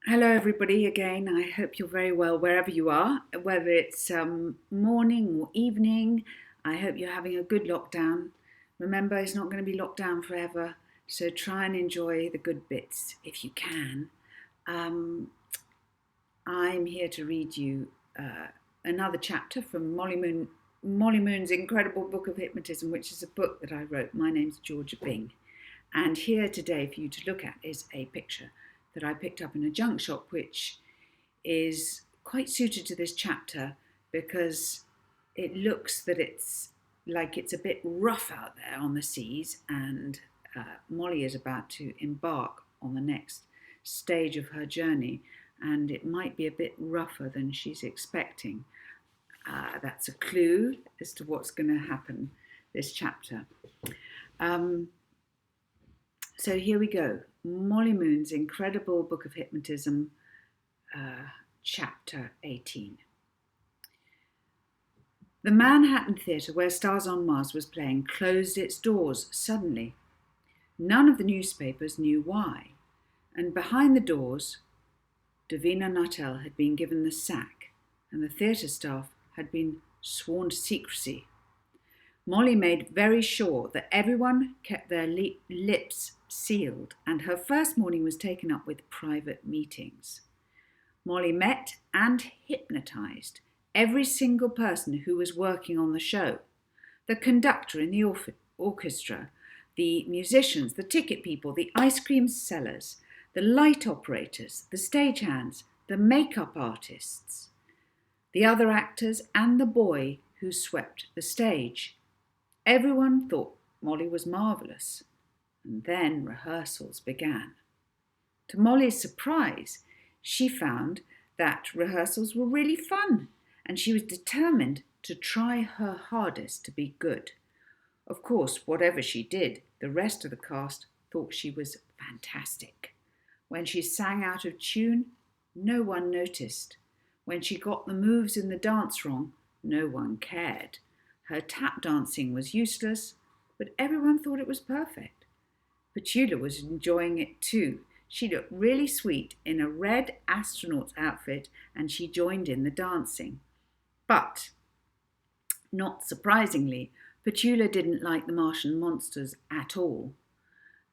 Hello, everybody, again. I hope you're very well wherever you are, whether it's morning or evening. I hope you're having a good lockdown. Remember, it's not going to be locked down forever, so try and enjoy the good bits if you can. Um, I'm here to read you another chapter from Molly Moon's incredible book of hypnotism, which is a book that I wrote. My name's Georgia Byng. And here today for you to look at is a picture that I picked up in a junk shop, which is quite suited to this chapter because it looks that it's like it's a bit rough out there on the seas, and Molly is about to embark on the next stage of her journey, and it might be a bit rougher than she's expecting. That's a clue as to what's going to happen this chapter. So here we go. Molly Moon's incredible book of hypnotism, chapter 18. The Manhattan Theatre, where Stars on Mars was playing, closed its doors suddenly. None of the newspapers knew why, and behind the doors, Davina Nuttall had been given the sack, and the theatre staff had been sworn to secrecy. Molly made very sure that everyone kept their lips sealed, and her first morning was taken up with private meetings. Molly met and hypnotised every single person who was working on the show: the conductor in the orchestra, the musicians, the ticket people, the ice cream sellers, the light operators, the stagehands, the makeup artists, the other actors, and the boy who swept the stage. Everyone thought Molly was marvellous, and then rehearsals began. To Molly's surprise, she found that rehearsals were really fun, and she was determined to try her hardest to be good. Of course, whatever she did, the rest of the cast thought she was fantastic. When she sang out of tune, no one noticed. When she got the moves in the dance wrong, no one cared. Her tap dancing was useless, but everyone thought it was perfect. Petula was enjoying it too. She looked really sweet in a red astronaut's outfit, and she joined in the dancing. But, not surprisingly, Petula didn't like the Martian monsters at all.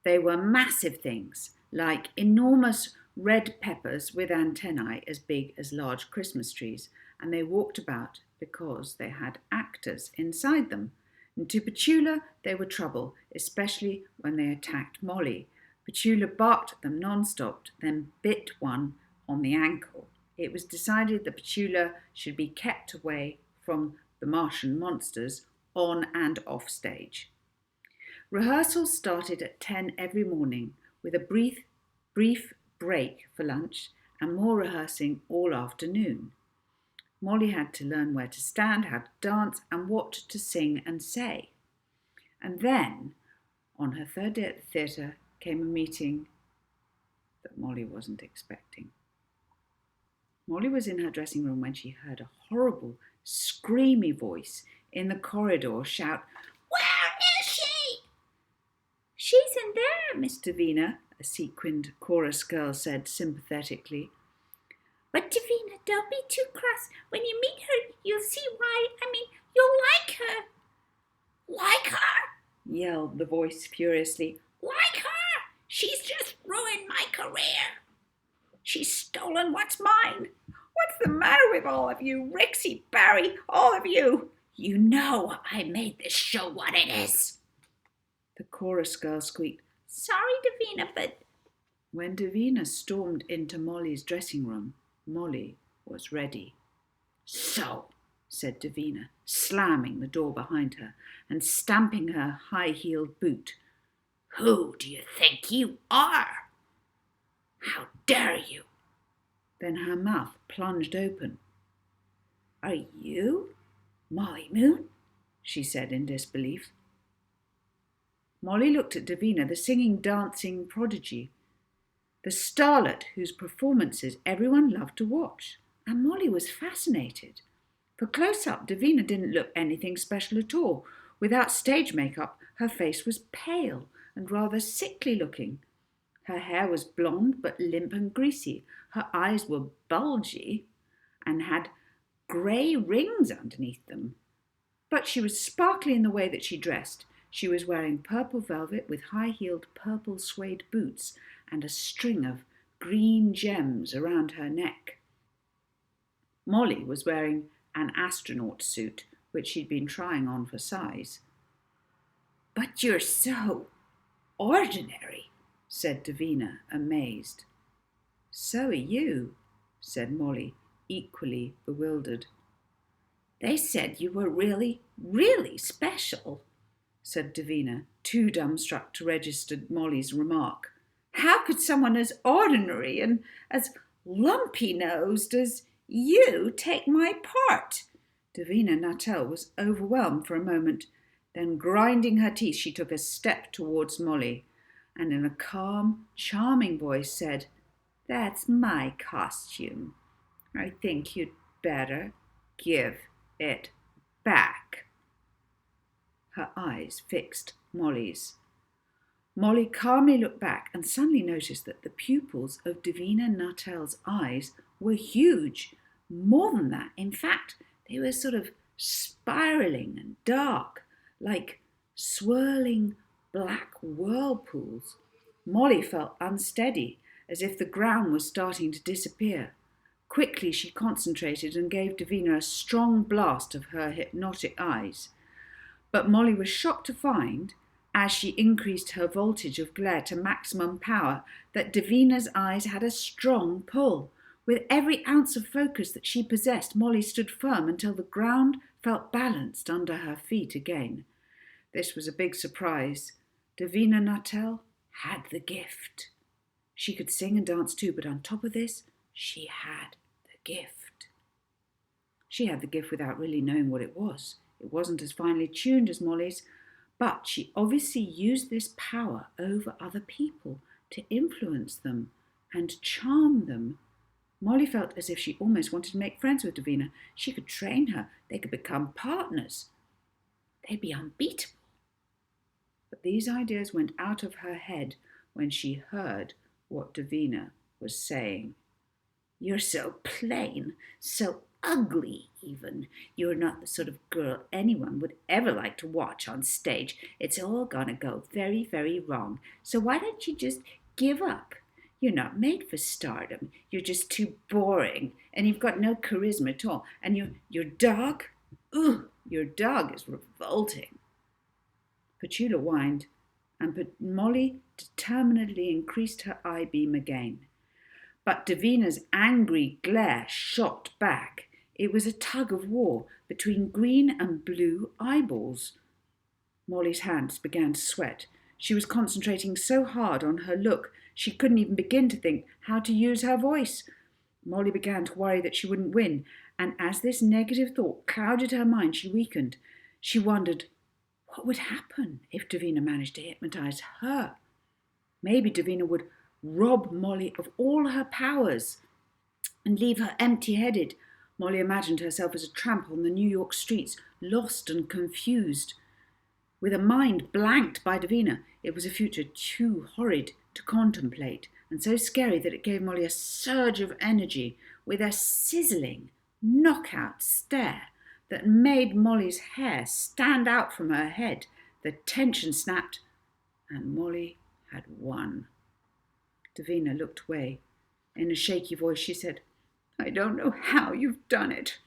They were massive things, like enormous red peppers with antennae as big as large Christmas trees, and they walked about because they had actors inside them. And to Petula, they were trouble, especially when they attacked Molly. Petula barked at them non-stop, then bit one on the ankle. It was decided that Petula should be kept away from the Martian monsters on and off stage. Rehearsals started at 10 every morning, with a brief break for lunch and more rehearsing all afternoon. Molly had to learn where to stand, how to dance, and what to sing and say. And then, on her third day at the theatre, came a meeting that Molly wasn't expecting. Molly was in her dressing room when she heard a horrible, screamy voice in the corridor shout, "Where is she?" "She's in there, Miss Davina," a sequined chorus girl said sympathetically. "But Davina, don't be too cross. When you meet her, you'll see why. You'll like her." "Like her?" yelled the voice furiously. "Like her? She's just ruined my career. She's stolen what's mine. What's the matter with all of you? Rixie, Barry, all of you. You know I made this show what it is." The chorus girl squeaked, "Sorry, Davina, but..." When Davina stormed into Molly's dressing room, Molly was ready. "So," said Davina, slamming the door behind her and stamping her high-heeled boot, "who do you think you are? How dare you?" Then her mouth plunged open. "Are you Molly Moon?" she said in disbelief. Molly looked at Davina, the singing, dancing prodigy, the starlet whose performances everyone loved to watch, and Molly was fascinated. For close up, Davina didn't look anything special at all. Without stage makeup, her face was pale and rather sickly looking. Her hair was blonde but limp and greasy. Her eyes were bulgy and had grey rings underneath them. But she was sparkly in the way that she dressed. She was wearing purple velvet with high-heeled purple suede boots and a string of green gems around her neck. Molly was wearing an astronaut suit, which she'd been trying on for size. "But you're so ordinary," said Davina, amazed. "So are you," said Molly, equally bewildered. "They said you were really, really special," said Davina, too dumbstruck to register Molly's remark. "How could someone as ordinary and as lumpy-nosed as you take my part?" Davina Nuttall was overwhelmed for a moment. Then, grinding her teeth, she took a step towards Molly and in a calm, charming voice said, "That's my costume. I think you'd better give it back." Her eyes fixed Molly's. Molly calmly looked back and suddenly noticed that the pupils of Davina Nuttall's eyes were huge. More than that, in fact, they were sort of spiraling and dark, like swirling black whirlpools. Molly felt unsteady, as if the ground was starting to disappear. Quickly she concentrated and gave Davina a strong blast of her hypnotic eyes. But Molly was shocked to find, as she increased her voltage of glare to maximum power, that Davina's eyes had a strong pull. With every ounce of focus that she possessed, Molly stood firm until the ground felt balanced under her feet again. This was a big surprise. Davina Nuttall had the gift. She could sing and dance too, but on top of this, she had the gift. She had the gift without really knowing what it was. It wasn't as finely tuned as Molly's, but she obviously used this power over other people to influence them and charm them. Molly felt as if she almost wanted to make friends with Davina. She could train her. They could become partners. They'd be unbeatable. But these ideas went out of her head when she heard what Davina was saying. "You're so plain, so ugly even. You're not the sort of girl anyone would ever like to watch on stage. It's all gonna go very, very wrong. So why don't you just give up? You're not made for stardom. You're just too boring, and you've got no charisma at all. And your dog? Ugh, your dog is revolting." Petula whined, and Molly determinedly increased her eye beam again. But Davina's angry glare shot back. It was a tug of war between green and blue eyeballs. Molly's hands began to sweat. She was concentrating so hard on her look, she couldn't even begin to think how to use her voice. Molly began to worry that she wouldn't win, and as this negative thought clouded her mind, she weakened. She wondered, what would happen if Davina managed to hypnotize her? Maybe Davina would rob Molly of all her powers and leave her empty-headed. Molly imagined herself as a tramp on the New York streets, lost and confused. With a mind blanked by Davina, it was a future too horrid to contemplate, and so scary that it gave Molly a surge of energy, with a sizzling, knockout stare that made Molly's hair stand out from her head. The tension snapped, and Molly had won. Davina looked away. In a shaky voice she said, "I don't know how you've done it.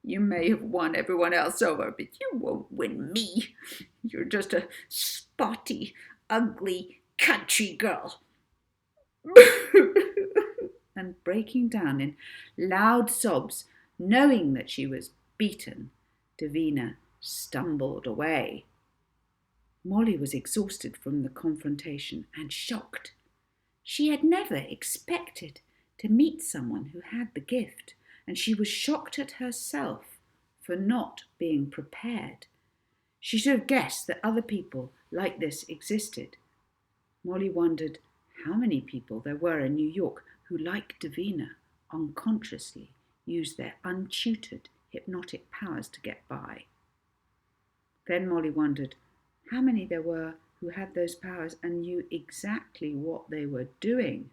You may have won everyone else over, but you won't win me. You're just a spotty, ugly country girl." And breaking down in loud sobs, knowing that she was beaten, Davina stumbled away. Molly was exhausted from the confrontation and shocked. She had never expected to meet someone who had the gift, and she was shocked at herself for not being prepared. She should have guessed that other people like this existed. Molly wondered how many people there were in New York who, like Davina, unconsciously used their untutored hypnotic powers to get by. Then Molly wondered how many there were who had those powers and knew exactly what they were doing.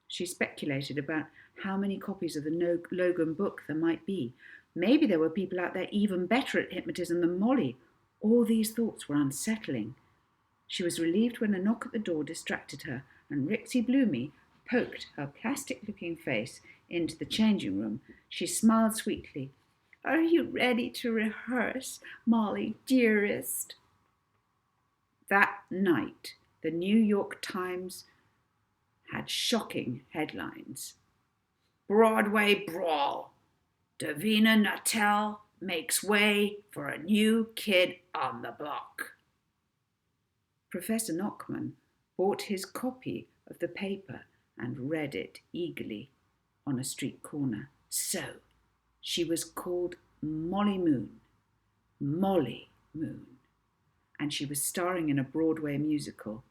She speculated about how many copies of the Logan book there might be. Maybe there were people out there even better at hypnotism than Molly. All these thoughts were unsettling. She was relieved when a knock at the door distracted her, and Rixie Bloomy poked her plastic-looking face into the changing room. She smiled sweetly. "Are you ready to rehearse, Molly, dearest?" That night, the New York Times had shocking headlines. "Broadway Brawl. Davina Nuttall makes way for a new kid on the block." Professor Nachman bought his copy of the paper and read it eagerly on a street corner. So, she was called Molly Moon. Molly Moon. And she was starring in a Broadway musical.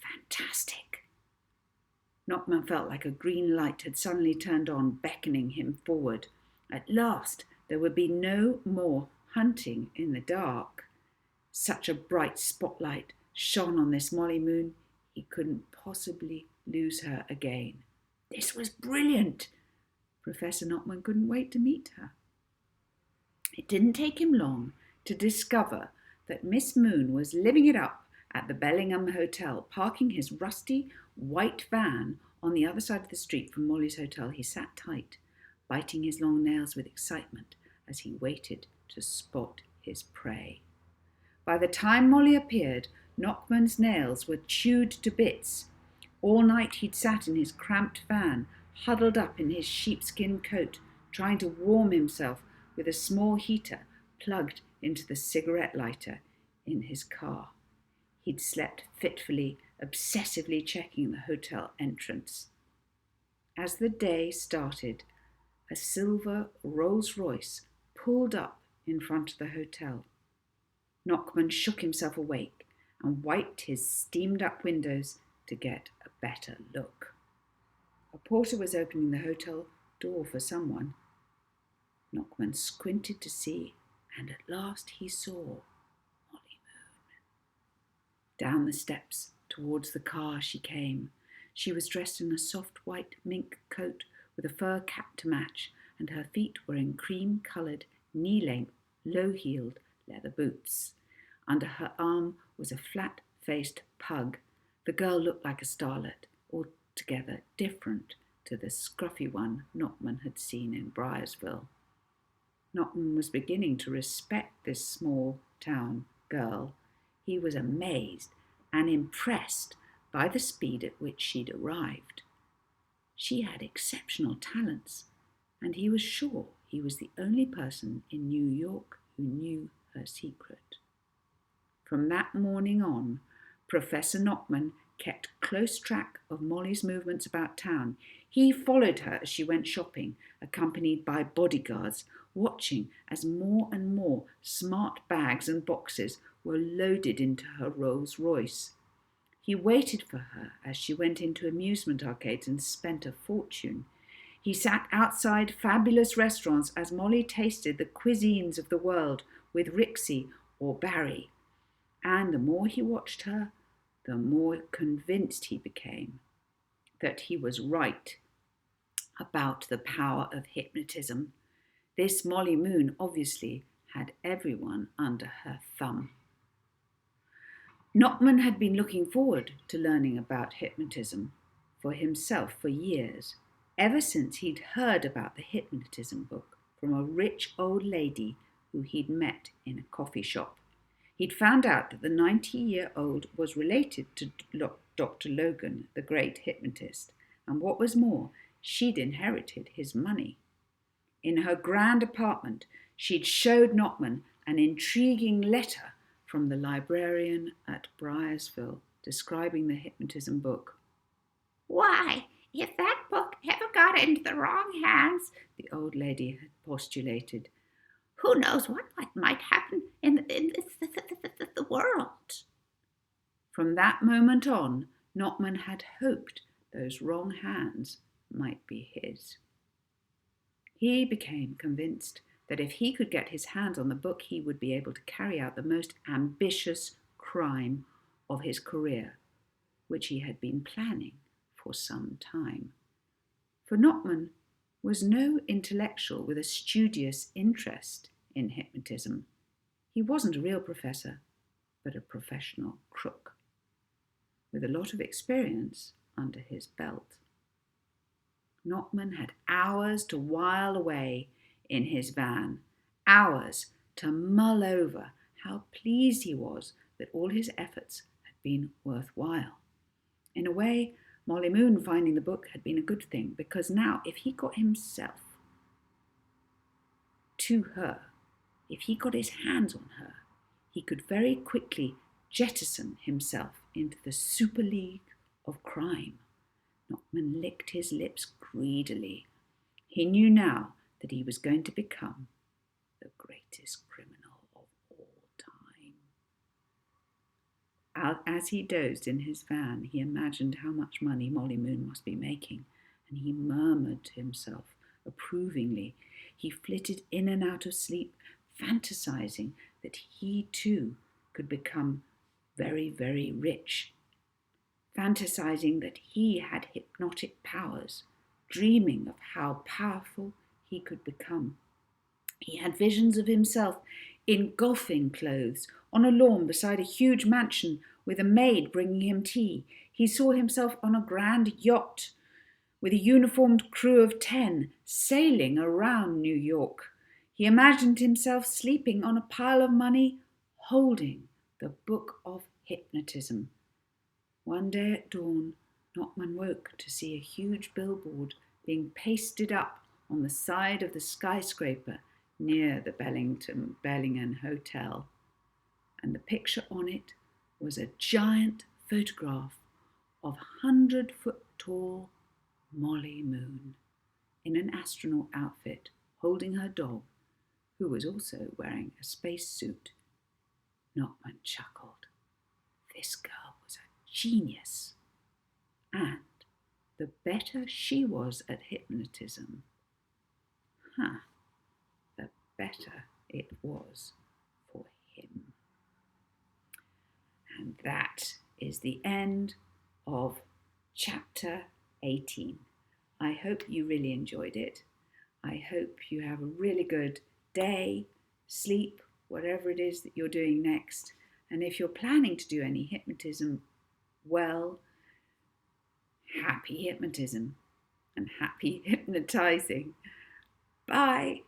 Fantastic. Nachman felt like a green light had suddenly turned on, beckoning him forward. At last, there would be no more hunting in the dark. Such a bright spotlight shone on this Molly Moon, he couldn't possibly lose her again. This was brilliant. Professor Nachman couldn't wait to meet her. It didn't take him long to discover that Miss Moon was living it up at the Bellingham Hotel, parking his rusty white van on the other side of the street from Molly's hotel. He sat tight, biting his long nails with excitement as he waited to spot his prey. By the time Molly appeared, Nachman's nails were chewed to bits. All night he'd sat in his cramped van, huddled up in his sheepskin coat, trying to warm himself with a small heater plugged into the cigarette lighter in his car. He'd slept fitfully, obsessively checking the hotel entrance. As the day started, a silver Rolls-Royce pulled up in front of the hotel. Nachman shook himself awake and wiped his steamed-up windows to get a better look. A porter was opening the hotel door for someone. Nachman squinted to see, and at last he saw Molly Moon. Down the steps towards the car she came. She was dressed in a soft white mink coat with a fur cap to match, and her feet were in cream-coloured, knee-length, low-heeled leather boots. Under her arm was a flat-faced pug. The girl looked like a starlet, altogether different to the scruffy one Nachman had seen in Briarsville. Nachman was beginning to respect this small-town girl. He was amazed and impressed by the speed at which she'd arrived. She had exceptional talents, and he was sure he was the only person in New York who knew her secret. From that morning on, Professor Nachman kept close track of Molly's movements about town. He followed her as she went shopping, accompanied by bodyguards, watching as more and more smart bags and boxes were loaded into her Rolls-Royce. He waited for her as she went into amusement arcades and spent a fortune. He sat outside fabulous restaurants as Molly tasted the cuisines of the world with Rixie or Barry. And the more he watched her, the more convinced he became that he was right about the power of hypnotism. This Molly Moon obviously had everyone under her thumb. Nachman had been looking forward to learning about hypnotism for himself for years, ever since he'd heard about the hypnotism book from a rich old lady who he'd met in a coffee shop. He'd found out that the 90-year-old was related to Dr. Logan, the great hypnotist, and what was more, she'd inherited his money. In her grand apartment, she'd showed Nachman an intriguing letter from the librarian at Briarsville describing the hypnotism book. "Why, if that book ever got into the wrong hands," the old lady had postulated, "who knows what might happen in the world?" From that moment on, Nachman had hoped those wrong hands might be his. He became convinced that if he could get his hands on the book, he would be able to carry out the most ambitious crime of his career, which he had been planning for some time. For Nachman was no intellectual with a studious interest in hypnotism. He wasn't a real professor, but a professional crook, with a lot of experience under his belt. Nachman had hours to while away in his van, hours to mull over how pleased he was that all his efforts had been worthwhile. In a way, Molly Moon finding the book had been a good thing, because now if he got himself to her, if he got his hands on her, he could very quickly jettison himself into the super league of crime. Nachman licked his lips greedily. He knew now that he was going to become the greatest criminal of all time. As he dozed in his van, he imagined how much money Molly Moon must be making, and he murmured to himself approvingly. He flitted in and out of sleep, fantasizing that he too could become very, very rich, fantasizing that he had hypnotic powers, dreaming of how powerful he could become. He had visions of himself in golfing clothes on a lawn beside a huge mansion with a maid bringing him tea. He saw himself on a grand yacht with a uniformed crew of 10 sailing around New York. He imagined himself sleeping on a pile of money, holding the book of hypnotism. One day at dawn, Nachman woke to see a huge billboard being pasted up on the side of the skyscraper near the Bellingham Hotel. And the picture on it was a giant photograph of 100-foot-tall Molly Moon in an astronaut outfit, holding her dog, who was also wearing a spacesuit. Nachman chuckled. This girl was a genius. And the better she was at hypnotism, the better it was for him. And that is the end of chapter 18. I hope you really enjoyed it. I hope you have a really good day, sleep, whatever it is that you're doing next. And if you're planning to do any hypnotism, well, happy hypnotism and happy hypnotizing. Bye.